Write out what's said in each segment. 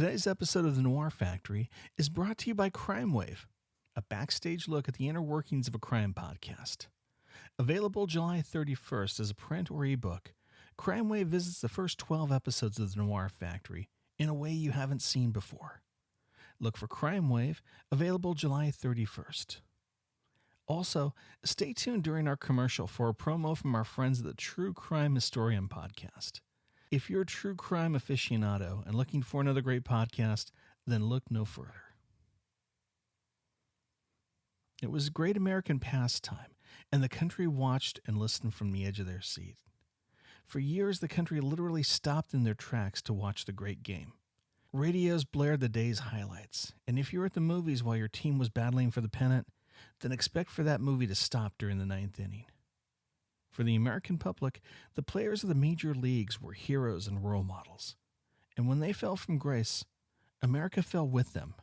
Today's episode of The Noir Factory is brought to you by Crime Wave, a backstage look at the inner workings of a crime podcast. Available July 31st as a print or ebook, Crime Wave visits the first 12 episodes of The Noir Factory in a way you haven't seen before. Look for Crime Wave, available July 31st. Also, stay tuned during our commercial for a promo from our friends at the True Crime Historian podcast. If you're a true crime aficionado and looking for another great podcast, then look no further. It was a great American pastime, and the country watched and listened from the edge of their seat. For years, the country literally stopped in their tracks to watch the great game. Radios blared the day's highlights, and if you were at the movies while your team was battling for the pennant, then expect for that movie to stop during the ninth inning. For the American public, the players of the major leagues were heroes and role models. And when they fell from grace, America fell with them.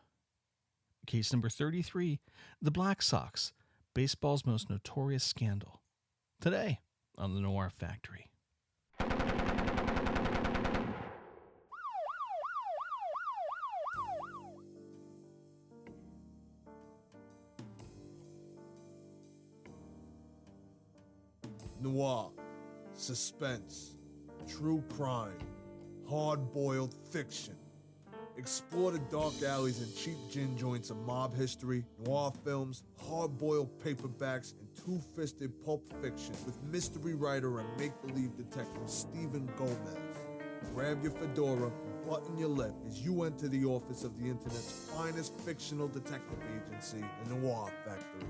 Case number 33, the Black Sox, baseball's most notorious scandal. Today on The Noir Factory. Noir, suspense, true crime, hard-boiled fiction. Explore the dark alleys and cheap gin joints of mob history, noir films, hard-boiled paperbacks, and two-fisted pulp fiction with mystery writer and make-believe detective Stephen Gomez. Grab your fedora and button your lip as you enter the office of the internet's finest fictional detective agency, the Noir Factory.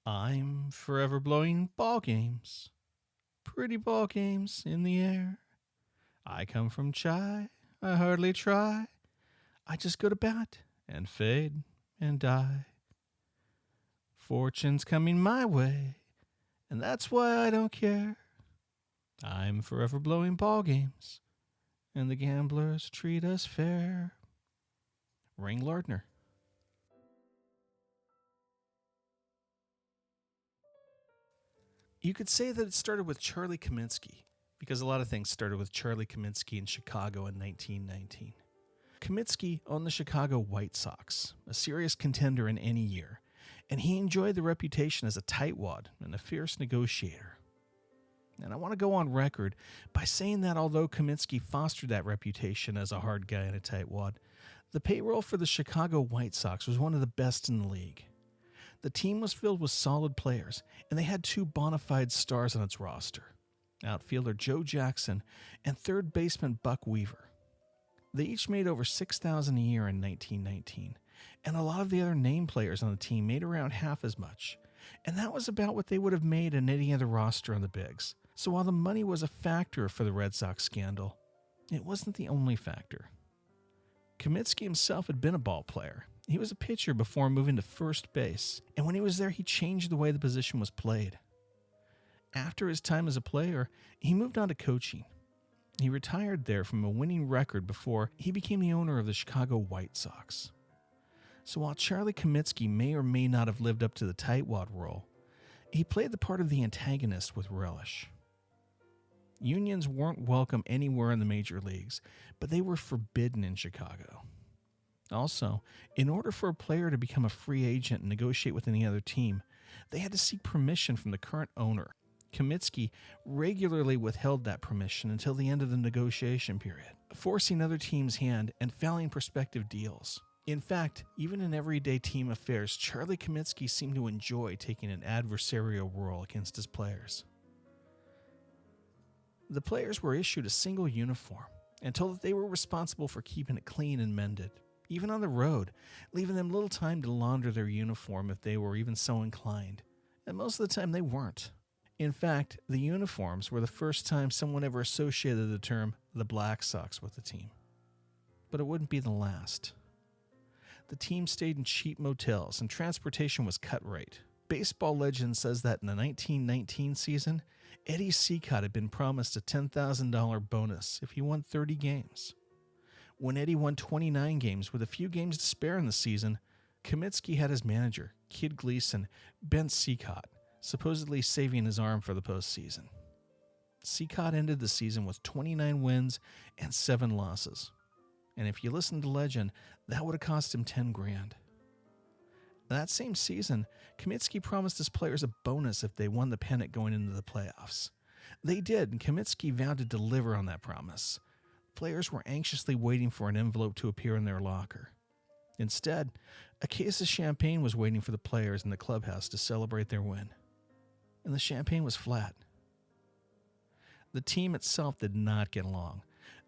I'm forever blowing ball games, pretty ball games in the air. I come from Chai, I hardly try. I just go to bat and fade and die. Fortune's coming my way, and that's why I don't care. I'm forever blowing ball games, and the gamblers treat us fair. Ring Lardner. You could say that it started with Charlie Comiskey, because a lot of things started with Charlie Comiskey in Chicago in 1919. Comiskey owned the Chicago White Sox, a serious contender in any year, and he enjoyed the reputation as a tightwad and a fierce negotiator. And I want to go on record by saying that although Comiskey fostered that reputation as a hard guy and a tightwad, the payroll for the Chicago White Sox was one of the best in the league. The team was filled with solid players, and they had two bona fide stars on its roster, outfielder Joe Jackson and third baseman Buck Weaver. They each made over $6,000 a year in 1919, and a lot of the other name players on the team made around half as much, and that was about what they would have made in any other roster on the Bigs. So while the money was a factor for the Red Sox scandal, it wasn't the only factor. Comiskey himself had been a ball player. He was a pitcher before moving to first base, and when he was there, he changed the way the position was played. After his time as a player, he moved on to coaching. He retired there from a winning record before he became the owner of the Chicago White Sox. So while Charlie Comiskey may or may not have lived up to the tightwad role, he played the part of the antagonist with relish. Unions weren't welcome anywhere in the major leagues, but they were forbidden in Chicago. Also, in order for a player to become a free agent and negotiate with any other team, they had to seek permission from the current owner. Comiskey regularly withheld that permission until the end of the negotiation period, forcing other teams' hand and fouling prospective deals. In fact, even in everyday team affairs, Charlie Comiskey seemed to enjoy taking an adversarial role against his players. The players were issued a single uniform and told that they were responsible for keeping it clean and mended, even on the road, leaving them little time to launder their uniform if they were even so inclined, and most of the time they weren't. In fact, the uniforms were the first time someone ever associated the term the Black Sox with the team. But it wouldn't be the last. The team stayed in cheap motels and transportation was cut rate. Baseball legend says that in the 1919 season, Eddie Cicotte had been promised a $10,000 bonus if he won 30 games. When Eddie won 29 games with a few games to spare in the season, Comiskey had his manager, Kid Gleason, bent Cicotte, supposedly saving his arm for the postseason. Cicotte ended the season with 29 wins and 7 losses. And if you listen to legend, that would have cost him $10,000. That same season, Comiskey promised his players a bonus if they won the pennant going into the playoffs. They did, and Comiskey vowed to deliver on that promise. Players were anxiously waiting for an envelope to appear in their locker. Instead, a case of champagne was waiting for the players in the clubhouse to celebrate their win. And the champagne was flat. The team itself did not get along.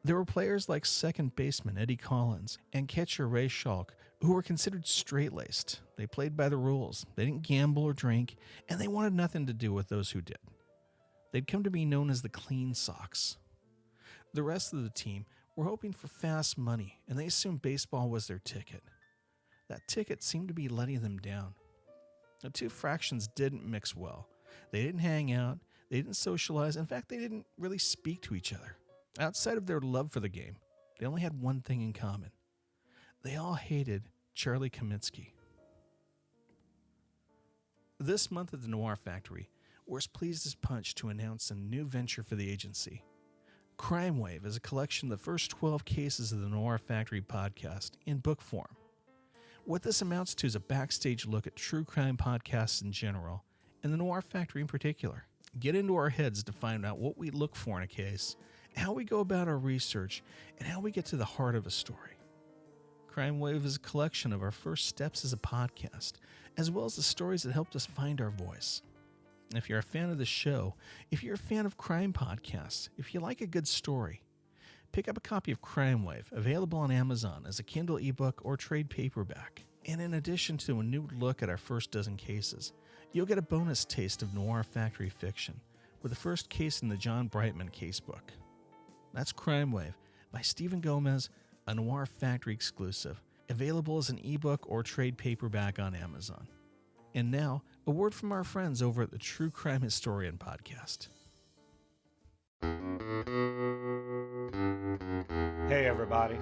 There were players like second baseman Eddie Collins and catcher Ray Schalk who were considered straight-laced. They played by the rules, they didn't gamble or drink, and they wanted nothing to do with those who did. They'd come to be known as the Clean Sox. The rest of the team were hoping for fast money, and they assumed baseball was their ticket. That ticket seemed to be letting them down. The two fractions didn't mix well. They didn't hang out, they didn't socialize, in fact, they didn't really speak to each other. Outside of their love for the game, they only had one thing in common. They all hated Charlie Comiskey. This month at the Noir Factory, we're as pleased as punch to announce a new venture for the agency. Crime Wave is a collection of the first 12 cases of the Noir Factory podcast in book form. What this amounts to is a backstage look at true crime podcasts in general, and the Noir Factory in particular. Get into our heads to find out what we look for in a case, how we go about our research, and how we get to the heart of a story. Crime Wave is a collection of our first steps as a podcast, as well as the stories that helped us find our voice. If you're a fan of the show, if you're a fan of crime podcasts, if you like a good story, pick up a copy of Crime Wave, available on Amazon as a Kindle ebook or trade paperback. And in addition to a new look at our first dozen cases, you'll get a bonus taste of Noir Factory fiction with the first case in the John Brightman casebook. That's Crime Wave by Stephen Gomez, a Noir Factory exclusive, available as an ebook or trade paperback on Amazon. And now, a word from our friends over at the True Crime Historian podcast. Hey everybody,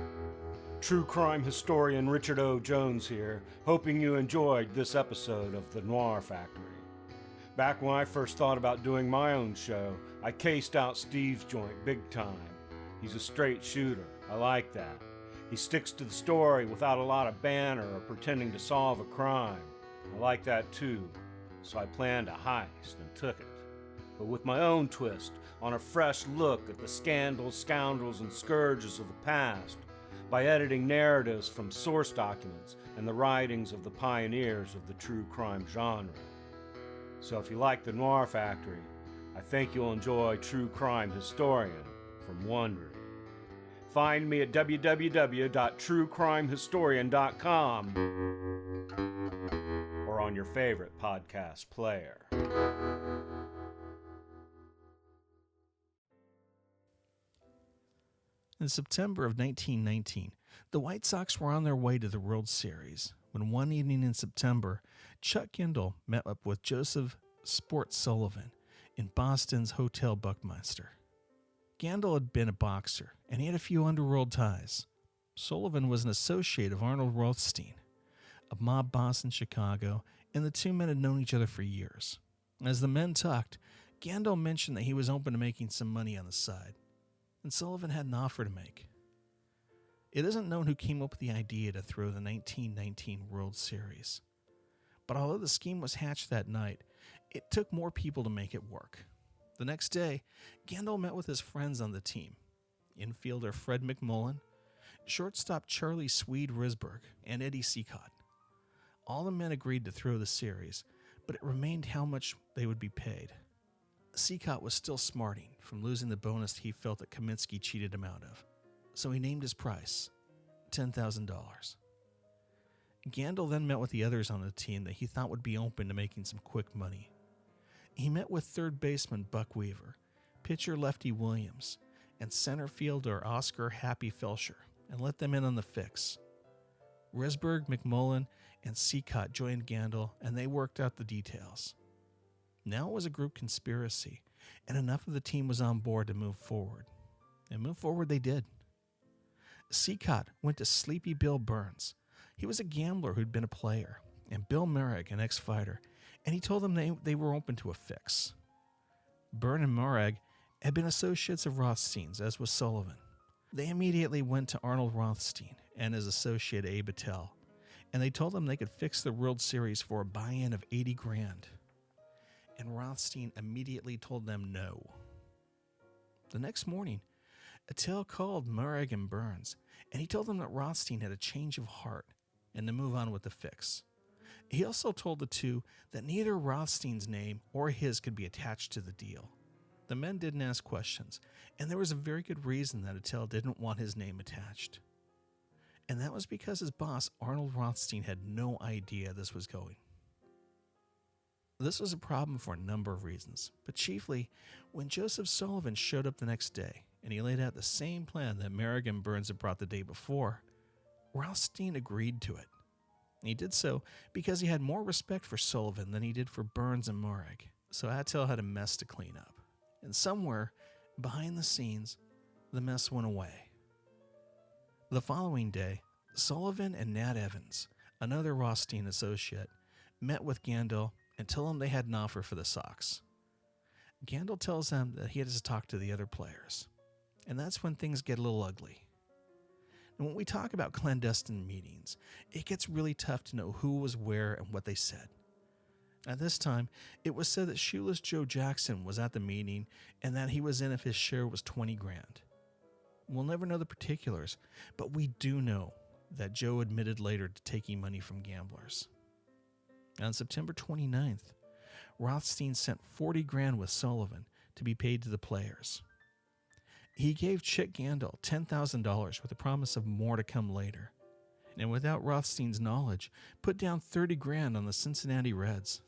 True Crime Historian Richard O. Jones here, hoping you enjoyed this episode of the Noir Factory. Back when I first thought about doing my own show, I cased out Steve's joint big time. He's a straight shooter, I like that. He sticks to the story without a lot of banter or pretending to solve a crime. I like that too, so I planned a heist and took it. But with my own twist, on a fresh look at the scandals, scoundrels, and scourges of the past, by editing narratives from source documents and the writings of the pioneers of the true crime genre. So if you like the Noir Factory, I think you'll enjoy True Crime Historian from Wondery. Find me at www.truecrimehistorian.com or on your favorite podcast player. In September of 1919, the White Sox were on their way to the World Series when one evening in September, Chuck Kendall met up with Joseph "Sport" Sullivan in Boston's Hotel Buckminster. Scandal had been a boxer, and he had a few underworld ties. Sullivan was an associate of Arnold Rothstein, a mob boss in Chicago, and the two men had known each other for years. As the men talked, Scandal mentioned that he was open to making some money on the side, and Sullivan had an offer to make. It isn't known who came up with the idea to throw the 1919 World Series, but although the scheme was hatched that night, it took more people to make it work. The next day, Scandal met with his friends on the team, infielder Fred McMullen, shortstop Charlie Swede Risberg, and Eddie Cicotte. All the men agreed to throw the series, but it remained how much they would be paid. Cicotte was still smarting from losing the bonus he felt that Comiskey cheated him out of, so he named his price, $10,000. Scandal then met with the others on the team that he thought would be open to making some quick money. He met with third baseman Buck Weaver, pitcher Lefty Williams, and center fielder Oscar Happy Felsher, and let them in on the fix. Risberg, McMullen, and Cicotte joined Scandal, and they worked out the details. Now it was a group conspiracy, and enough of the team was on board to move forward. And move forward they did. Cicotte went to Sleepy Bill Burns. He was a gambler who'd been a player, and Bill Merrick, an ex-fighter, and he told them they were open to a fix. Byrne and Murag had been associates of Rothstein's, as was Sullivan. They immediately went to Arnold Rothstein and his associate Abe Attell, and they told him they could fix the World Series for a buy-in of $80,000. And Rothstein immediately told them no. The next morning, Attell called Murag and Burns, and he told them that Rothstein had a change of heart and to move on with the fix. He also told the two that neither Rothstein's name or his could be attached to the deal. The men didn't ask questions, and there was a very good reason that Attell didn't want his name attached. And that was because his boss, Arnold Rothstein, had no idea this was going. This was a problem for a number of reasons, but chiefly when Joseph Sullivan showed up the next day and he laid out the same plan that Murag and Burns had brought the day before, Rothstein agreed to it. He did so because he had more respect for Sullivan than he did for Burns and Murag, so Attell had a mess to clean up. And somewhere, behind the scenes, the mess went away. The following day, Sullivan and Nat Evans, another Rothstein associate, met with Scandal and told him they had an offer for the Sox. Scandal tells them that he has to talk to the other players, and that's when things get a little ugly. And when we talk about clandestine meetings, it gets really tough to know who was where and what they said. At this time, it was said that Shoeless Joe Jackson was at the meeting and that he was in if his share was $20,000. We'll never know the particulars, but we do know that Joe admitted later to taking money from gamblers. On September 29th, Rothstein sent $40,000 with Sullivan to be paid to the players. He gave Chick Scandal $10,000 with the promise of more to come later, and without Rothstein's knowledge, put down $30,000 on the Cincinnati Reds.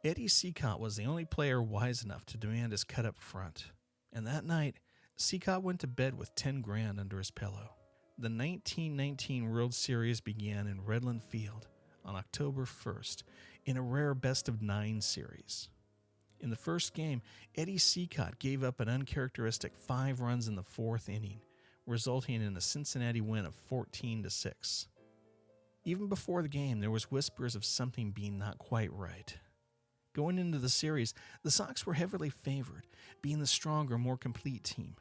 Eddie Cicotte was the only player wise enough to demand his cut up front, and that night, Cicotte went to bed with $10,000 under his pillow. The 1919 World Series began in Redland Field on October 1st in a rare best-of-9 series. In the first game, Eddie Cicotte gave up an uncharacteristic 5 runs in the 4th inning, resulting in a Cincinnati win of 14-6. Even before the game, there was whispers of something being not quite right. Going into the series, the Sox were heavily favored, being the stronger, more complete team.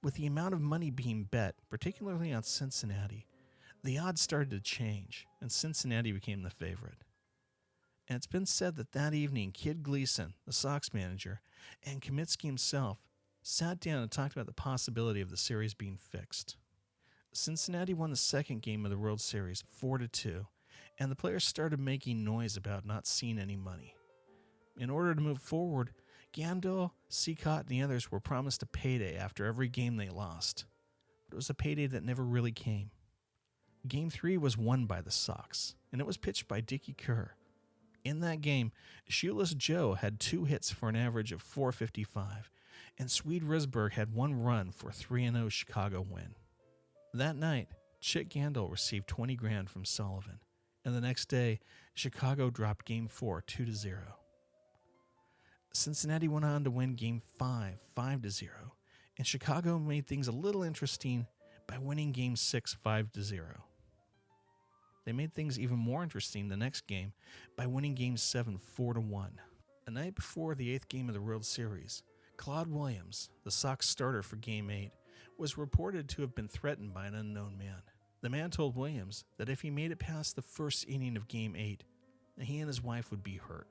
With the amount of money being bet, particularly on Cincinnati, the odds started to change, and Cincinnati became the favorite. And it's been said that evening, Kid Gleason, the Sox manager, and Comiskey himself sat down and talked about the possibility of the series being fixed. Cincinnati won the second game of the World Series 4-2, and the players started making noise about not seeing any money. In order to move forward, Scandal, Cicotte, and the others were promised a payday after every game they lost, but it was a payday that never really came. Game 3 was won by the Sox, and it was pitched by Dickie Kerr. In that game, Shoeless Joe had 2 hits for an average of .455, and Swede Risberg had 1 run for a 3-0 Chicago win. That night, Chick Scandal received $20,000 from Sullivan, and the next day, Chicago dropped Game 4 2-0. Cincinnati went on to win Game 5 5-0, and Chicago made things a little interesting by winning Game 6 5-0. They made things even more interesting the next game by winning Game 7 4-1. The night before the 8th game of the World Series, Claude Williams, the Sox starter for Game 8, was reported to have been threatened by an unknown man. The man told Williams that if he made it past the first inning of Game 8, he and his wife would be hurt.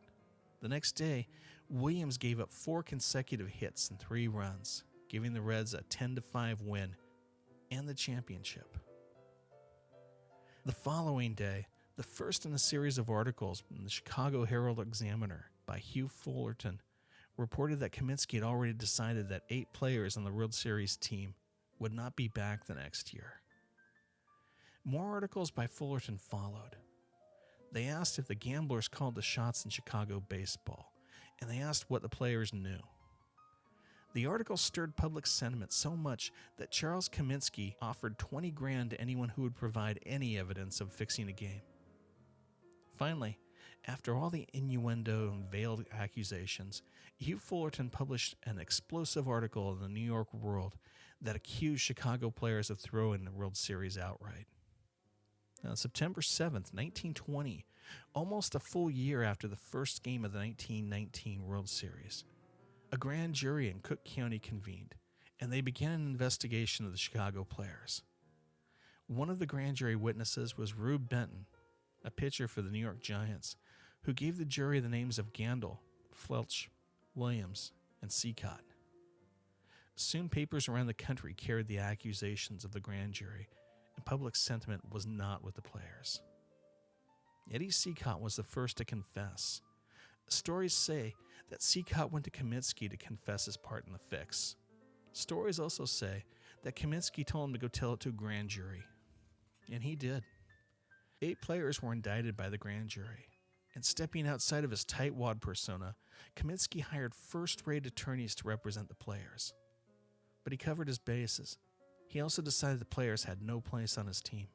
The next day, Williams gave up 4 consecutive hits and 3 runs, giving the Reds a 10-5 win and the championship. The following day, the first in a series of articles in the Chicago Herald-Examiner by Hugh Fullerton reported that Comiskey had already decided that 8 players on the World Series team would not be back the next year. More articles by Fullerton followed. They asked if the gamblers called the shots in Chicago baseball, and they asked what the players knew. The article stirred public sentiment so much that Charles Comiskey offered $20,000 to anyone who would provide any evidence of fixing a game. Finally, after all the innuendo and veiled accusations, Hugh Fullerton published an explosive article in the New York World that accused Chicago players of throwing the World Series outright. On September 7th, 1920, almost a full year after the first game of the 1919 World Series, a grand jury in Cook County convened, and they began an investigation of the Chicago players. One of the grand jury witnesses was Rube Benton, a pitcher for the New York Giants, who gave the jury the names of Gandil, Felch, Williams, and Seacott. Soon papers around the country carried the accusations of the grand jury, and public sentiment was not with the players. Eddie Seacott was the first to confess. Stories say that Seacott went to Comiskey to confess his part in the fix. Stories also say that Comiskey told him to go tell it to a grand jury. And he did. 8 players were indicted by the grand jury. And stepping outside of his tightwad persona, Comiskey hired first-rate attorneys to represent the players. But he covered his bases. He also decided the players had no place on his team.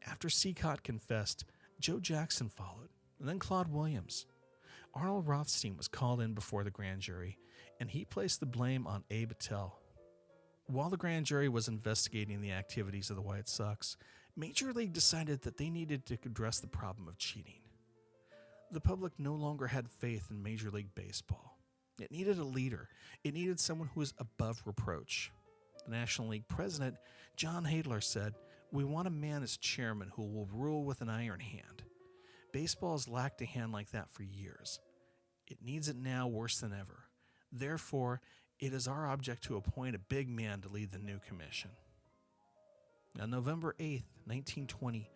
After Seacott confessed, Joe Jackson followed, and then Claude Williams. Arnold Rothstein was called in before the grand jury, and he placed the blame on Abe Attell. While the grand jury was investigating the activities of the White Sox, Major League decided that they needed to address the problem of cheating. The public no longer had faith in Major League Baseball. It needed a leader. It needed someone who was above reproach. The National League president, John Hadler, said, "We want a man as chairman who will rule with an iron hand. Baseball has lacked a hand like that for years. It needs it now worse than ever. Therefore, it is our object to appoint a big man to lead the new commission." On November 8th, 1920,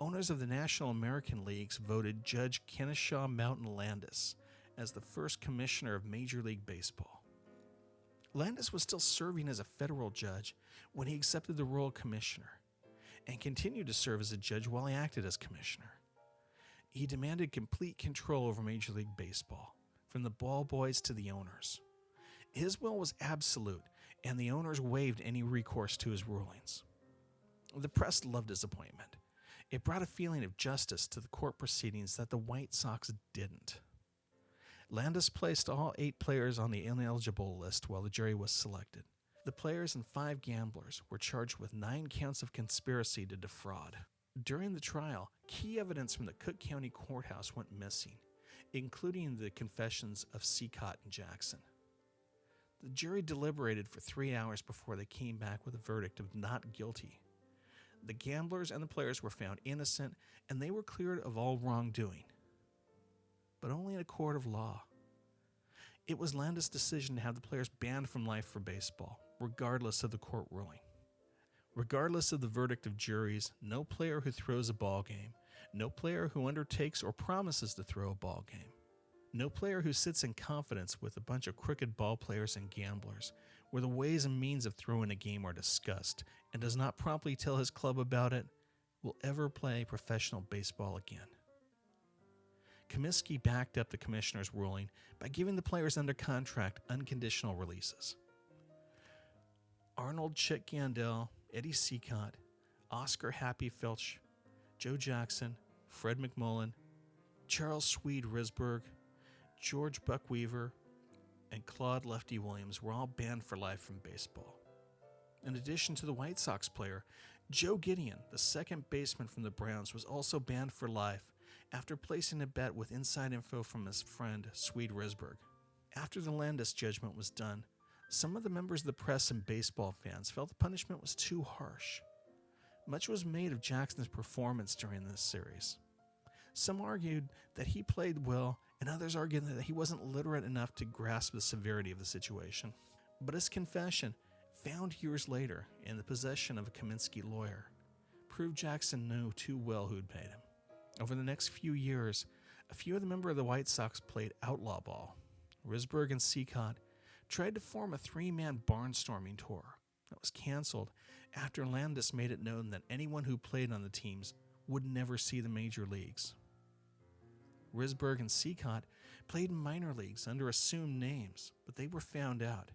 owners of the National American Leagues voted Judge Kennesaw Mountain Landis as the first commissioner of Major League Baseball. Landis was still serving as a federal judge when he accepted the role of commissioner, and continued to serve as a judge while he acted as commissioner. He demanded complete control over Major League Baseball, from the ball boys to the owners. His will was absolute, and the owners waived any recourse to his rulings. The press loved his appointment. It brought a feeling of justice to the court proceedings that the White Sox didn't. Landis placed all 8 players on the ineligible list while the jury was selected. The players and 5 gamblers were charged with 9 counts of conspiracy to defraud. During the trial, key evidence from the Cook County Courthouse went missing, including the confessions of Seacott and Jackson. The jury deliberated for 3 hours before they came back with a verdict of not guilty. The gamblers and the players were found innocent, and they were cleared of all wrongdoing. But only in a court of law. It was Landis' decision to have the players banned from life for baseball, regardless of the court ruling. Regardless of the verdict of juries, no player who throws a ball game, no player who undertakes or promises to throw a ball game, no player who sits in confidence with a bunch of crooked ball players and gamblers, where the ways and means of throwing a game are discussed, and does not promptly tell his club about it, will ever play professional baseball again. Comiskey backed up the commissioner's ruling by giving the players under contract unconditional releases. Arnold Chick Gandil, Eddie Seacott, Oscar Happy Felch, Joe Jackson, Fred McMullen, Charles Swede Risberg, George Buckweaver, and Claude Lefty Williams were all banned for life from baseball. In addition to the White Sox player, Joe Gideon, the second baseman from the Browns, was also banned for life after placing a bet with inside info from his friend Swede Risberg. After the Landis judgment was done, some of the members of the press and baseball fans felt the punishment was too harsh. Much was made of Jackson's performance during this series. Some argued that he played well, and others argued that he wasn't literate enough to grasp the severity of the situation. But his confession, found years later in the possession of a Comiskey lawyer, proved Jackson knew too well who'd paid him. Over the next few years, a few of the members of the White Sox played outlaw ball. Risberg and Seacott tried to form a 3-man barnstorming tour that was canceled after Landis made it known that anyone who played on the teams would never see the major leagues. Risberg and Seacott played in minor leagues under assumed names, but they were found out.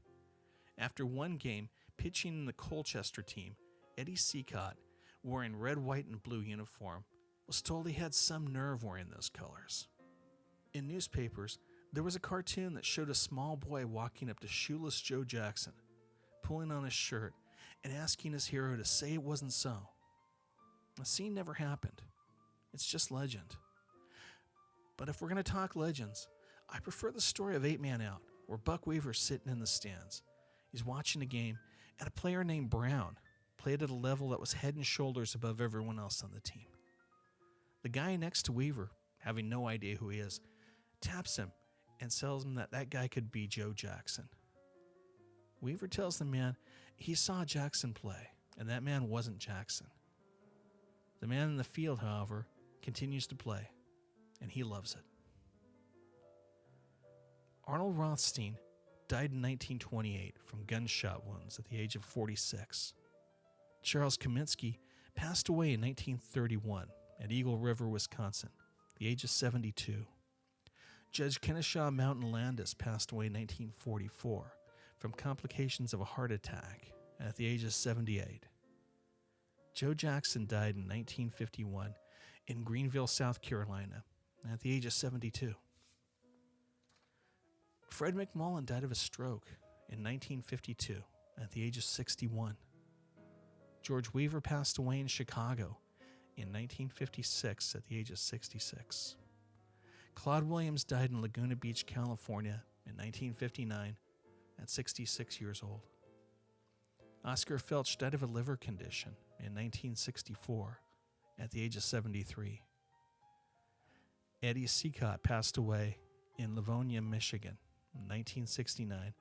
After one game, pitching in the Colchester team, Eddie Seacott, wearing red, white, and blue uniform, was told he had some nerve wearing those colors. In newspapers, there was a cartoon that showed a small boy walking up to shoeless Joe Jackson, pulling on his shirt and asking his hero to say it wasn't so. The scene never happened. It's just legend. But if we're going to talk legends, I prefer the story of 8-Man Out, where Buck Weaver's sitting in the stands. He's watching a game, and a player named Brown played at a level that was head and shoulders above everyone else on the team. The guy next to Weaver, having no idea who he is, taps him and tells him that guy could be Joe Jackson. Weaver tells the man he saw Jackson play, and that man wasn't Jackson. The man in the field, however, continues to play, and he loves it. Arnold Rothstein died in 1928 from gunshot wounds at the age of 46. Charles Comiskey passed away in 1931 at Eagle River, Wisconsin, at the age of 72. Judge Kennesaw Mountain Landis passed away in 1944 from complications of a heart attack at the age of 78. Joe Jackson died in 1951 in Greenville, South Carolina, at the age of 72. Fred McMullen died of a stroke in 1952 at the age of 61. George Weaver passed away in Chicago in 1956 at the age of 66. Claude Williams died in Laguna Beach, California in 1959 at 66 years old. Oscar Felch died of a liver condition in 1964 at the age of 73. Eddie Seacott passed away in Livonia, Michigan in 1969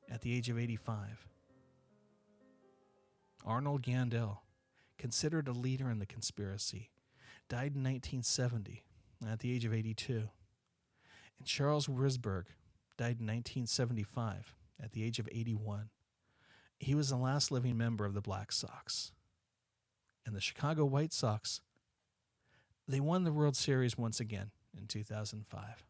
at the age of 85. Arnold Gandel, considered a leader in the conspiracy, died in 1970 at the age of 82. And Charles Risberg died in 1975 at the age of 81. He was the last living member of the Black Sox. And the Chicago White Sox, they won the World Series once again in 2005.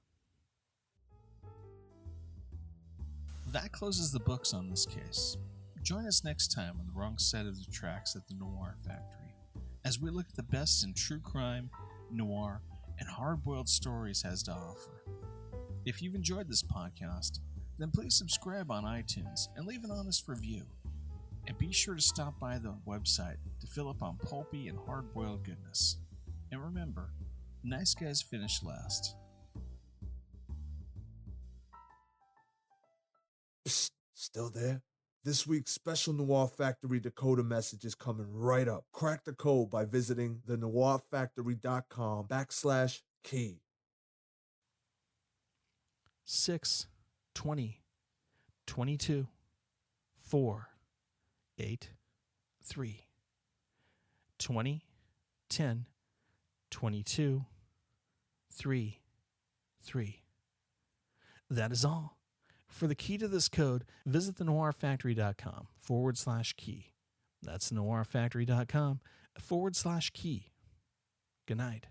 That closes the books on this case. Join us next time on the wrong side of the tracks at the Noir Factory, as we look at the best in true crime, noir, and hard-boiled stories has to offer. If you've enjoyed this podcast, then please subscribe on iTunes and leave an honest review. And be sure to stop by the website to fill up on pulpy and hard-boiled goodness. And remember, nice guys finish last. Psst, still there? This week's Special Noir Factory Dakota message is coming right up. Crack the code by visiting thenoirfactory.com/key. 6, 20, 22, 4, 8, 3, 20, 10, 22, 3, 3. That is all. For the key to this code, visit thenoirfactory.com/key. That's thenoirfactory.com/key. Good night.